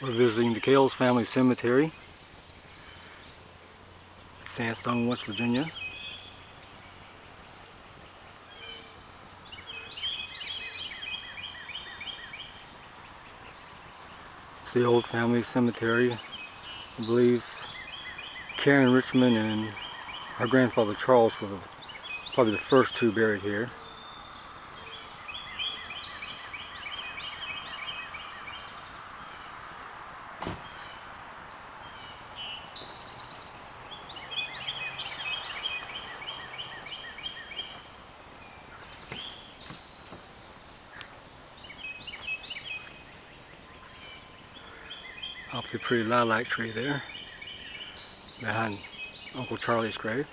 We're visiting the Kales family cemetery, Sandstone, West Virginia. It's the old family cemetery. I believe Karen Richmond and her grandfather Charles were probably the first two buried here. Awfully pretty lilac tree there behind Uncle Charlie's grave.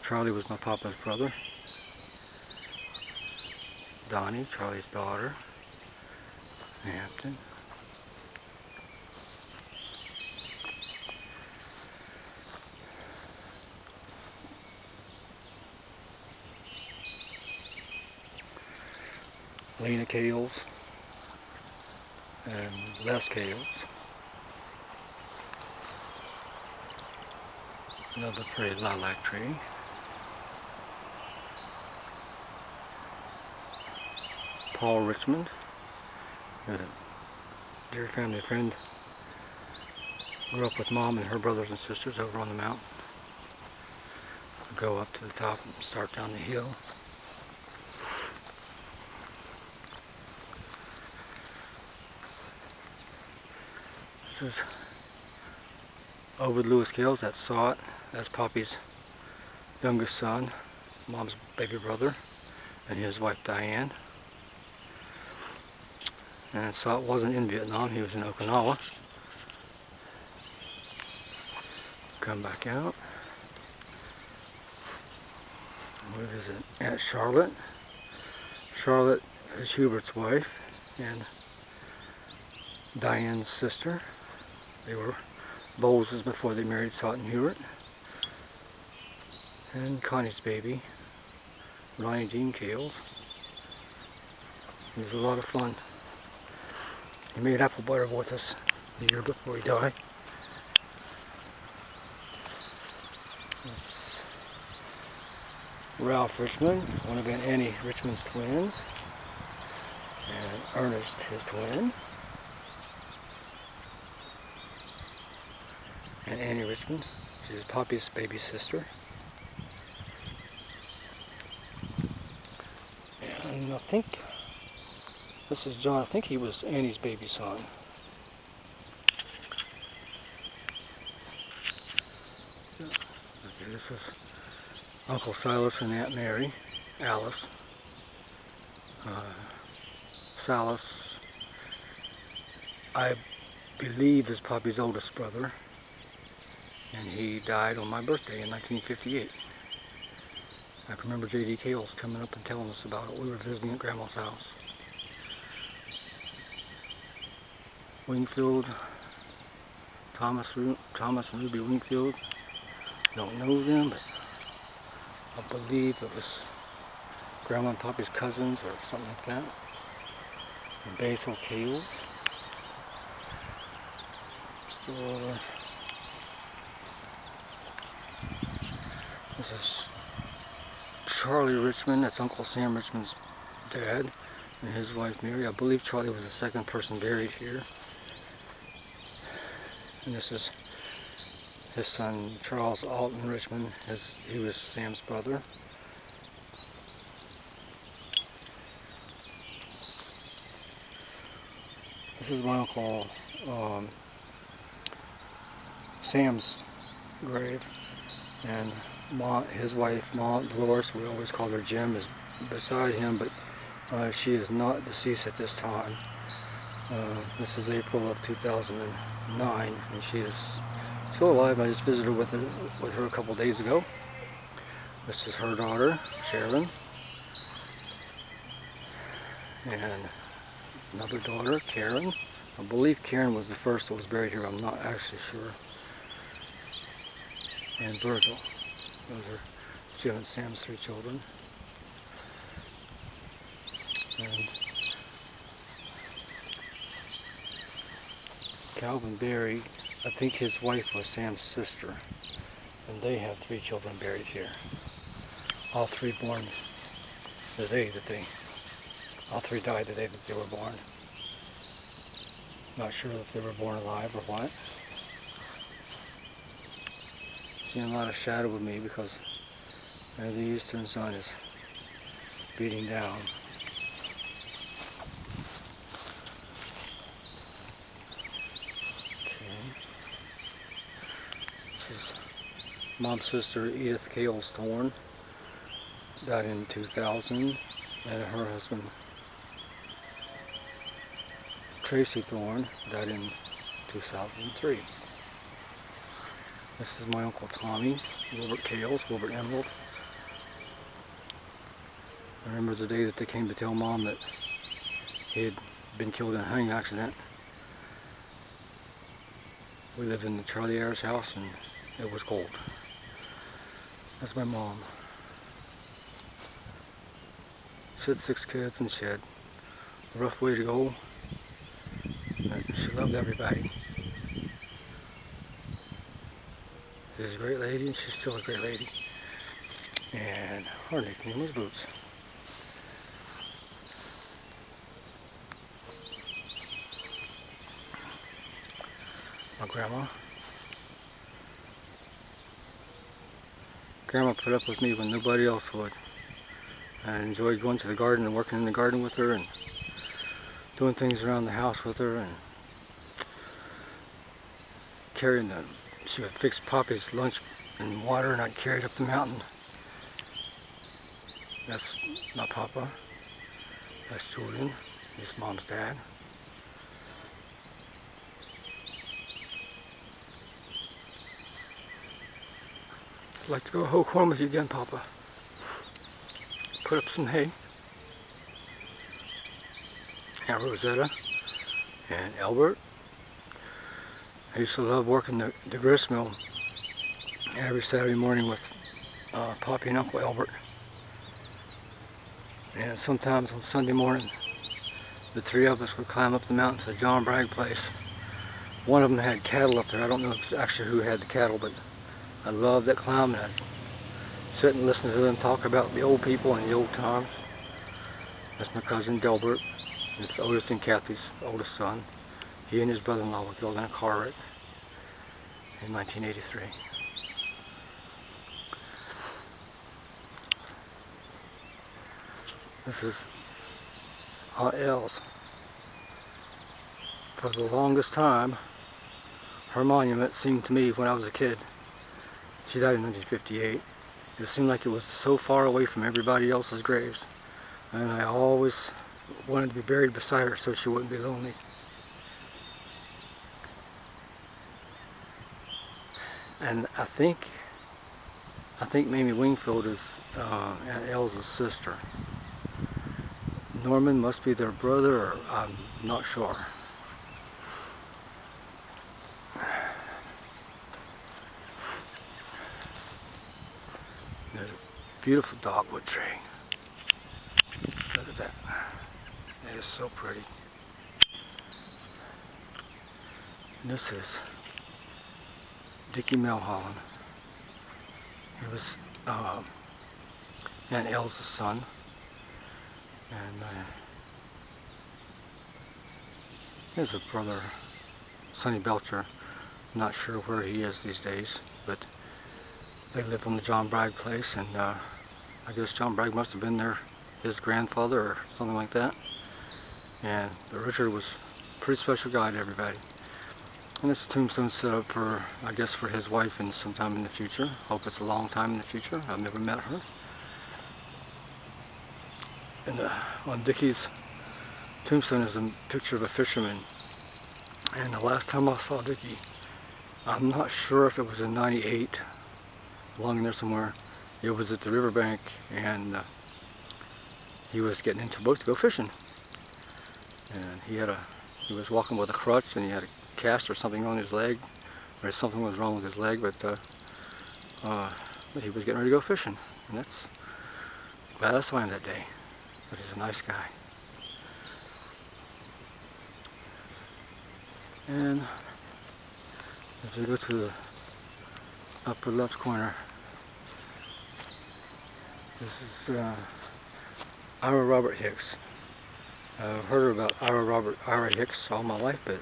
Charlie was my papa's brother. Donnie, Charlie's daughter. Hampton. Lena Kales and Les Kales. Another pretty lilac tree. Paul Richmond, a dear family friend. Grew up with Mom and her brothers and sisters over on the mountain. Go up to the top and start down the hill. This is Obed Lewis Kales, that's Sot, that's Poppy's youngest son, Mom's baby brother, and his wife Diane. And Sot wasn't in Vietnam, he was in Okinawa. Come back out. We visit Aunt Charlotte. Charlotte is Hubert's wife and Diane's sister. They were Bowleses before they married Sot and Hubert. And Connie's baby, Ronnie Dean Kales. It was a lot of fun. He made apple butter with us the year before he died. That's Ralph Richmond, one of Aunt Annie Richmond's twins, and Ernest, his twin, and Annie Richmond, she's Poppy's baby sister. And I think this is John. I think he was Annie's baby son. Okay, this is Uncle Silas and Aunt Mary, Alice. Silas, I believe, is Poppy's oldest brother, and he died on my birthday in 1958. I can remember J.D. Kales coming up and telling us about it. We were visiting at Grandma's house. Wingfield, Thomas and Ruby Wingfield. Don't know them, but I believe it was Grandma and Poppy's cousins or something like that. And Basil Kales. This is Charlie Richmond, that's Uncle Sam Richmond's dad, and his wife Mary. I believe Charlie was the second person buried here. And this is his son Charles Alton Richmond, he was Sam's brother. This is my Uncle Sam's grave, and his wife Dolores, we always call her Jim, is beside him, but she is not deceased at this time. This is April of 2009, and she is still alive. I just visited with her a couple days ago. This is her daughter, Sharon, and another daughter, Karen. I believe Karen was the first that was buried here. I'm not actually sure. And Virgil. Those are Jim and Sam's three children. And Calvin buried, I think his wife was Sam's sister, and they have 3 children buried here. All 3 born the day that all 3 died the day that they were born. Not sure if they were born alive or what. Seeing a lot of shadow with me because the eastern sun is beating down. This is Mom's sister Edith Cales Thorne, died in 2000, and her husband Tracy Thorne died in 2003. This is my Uncle Tommy, Wilbert Cales, Wilbert Emerald. I remember the day that they came to tell Mom that he had been killed in a hunting accident. We lived in the Charlie Ayers house and it was cold. That's my mom. She had 6 kids and she had a rough way to go. She loved everybody. She's a great lady and she's still a great lady. And her nickname was Boots. My grandma. Grandma put up with me when nobody else would. I enjoyed going to the garden and working in the garden with her and doing things around the house with her and carrying the, she would fix Poppy's lunch and water and I'd carry it up the mountain. That's my papa. That's Julian. He's Mom's dad. I'd like to go hoe corn with you again, Papa. Put up some hay. Aunt Rosetta and Albert. I used to love working the grist mill every Saturday morning with Poppy and Uncle Albert. And sometimes on Sunday morning, the 3 of us would climb up the mountain to the John Bragg place. One of them had cattle up there. I don't know actually who had the cattle, but I loved that climb, and I'd sit and listen to them talk about the old people and the old times. That's my cousin Delbert. It's Otis and Kathy's oldest son. He and his brother-in-law were killed in a car wreck in 1983. This is Aunt Elle's. For the longest time, her monument seemed to me when I was a kid. She died in 1958. It seemed like it was so far away from everybody else's graves. And I always wanted to be buried beside her so she wouldn't be lonely. And I think Mamie Wingfield is Aunt Elle's sister. Norman must be their brother, or I'm not sure. There's a beautiful dogwood tree. Look at that. It is so pretty. And this is Dickie Milholland. He was Aunt Elle's son. And he has a brother, Sonny Belcher. I'm not sure where he is these days, but they live on the John Bragg place, and I guess John Bragg must have been his grandfather or something like that. And Richard was a pretty special guy to everybody. And this tombstone set up for, I guess, for his wife and sometime in the future. Hope it's a long time in the future. I've never met her. And on Dickie's tombstone is a picture of a fisherman. And the last time I saw Dickie, I'm not sure if it was in '98, along in there somewhere. It was at the riverbank, and he was getting into a boat to go fishing. And he was walking with a crutch, and he had a cast or something on his leg, or something was wrong with his leg, but he was getting ready to go fishing. And that's glad I saw him that day. But he's a nice guy. And if you go to the upper left corner, this is Ira Robert Hicks. I've heard about Ira Hicks all my life, but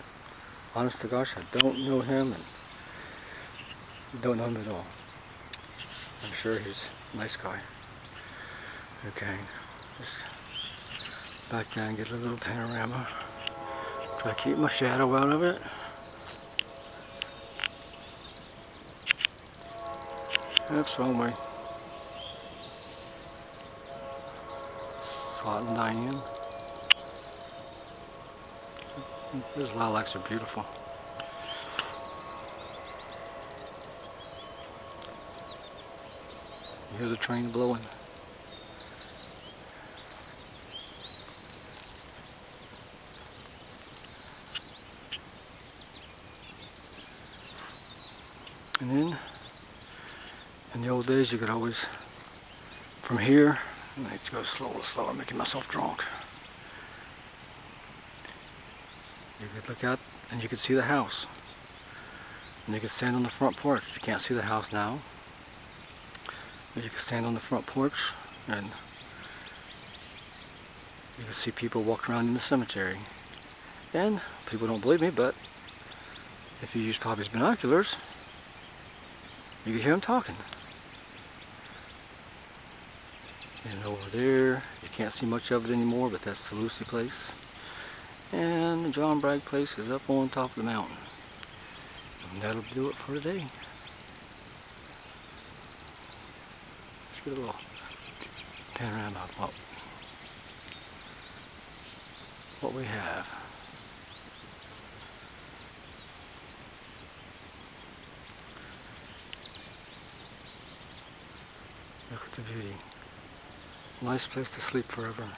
honest to gosh, I don't know him and don't know him at all. I'm sure he's a nice guy. Okay, just back down and get a little panorama. Try to keep my shadow out of it. That's one way. It's hot and Diane. Those lilacs are beautiful. You hear the train blowing. And then, in the old days, you could always, from here, I need to go slower, I'm making myself drunk. You could look out and you could see the house. And you could stand on the front porch. You can't see the house now. But you could stand on the front porch and you can see people walk around in the cemetery. And people don't believe me, but if you use Poppy's binoculars, you can hear them talking. And over there, you can't see much of it anymore, but that's the Lucy place. And the John Bragg place is up on top of the mountain. And that'll do it for today. Let's get a little panorama of what we have. Look at the beauty. Nice place to sleep forever.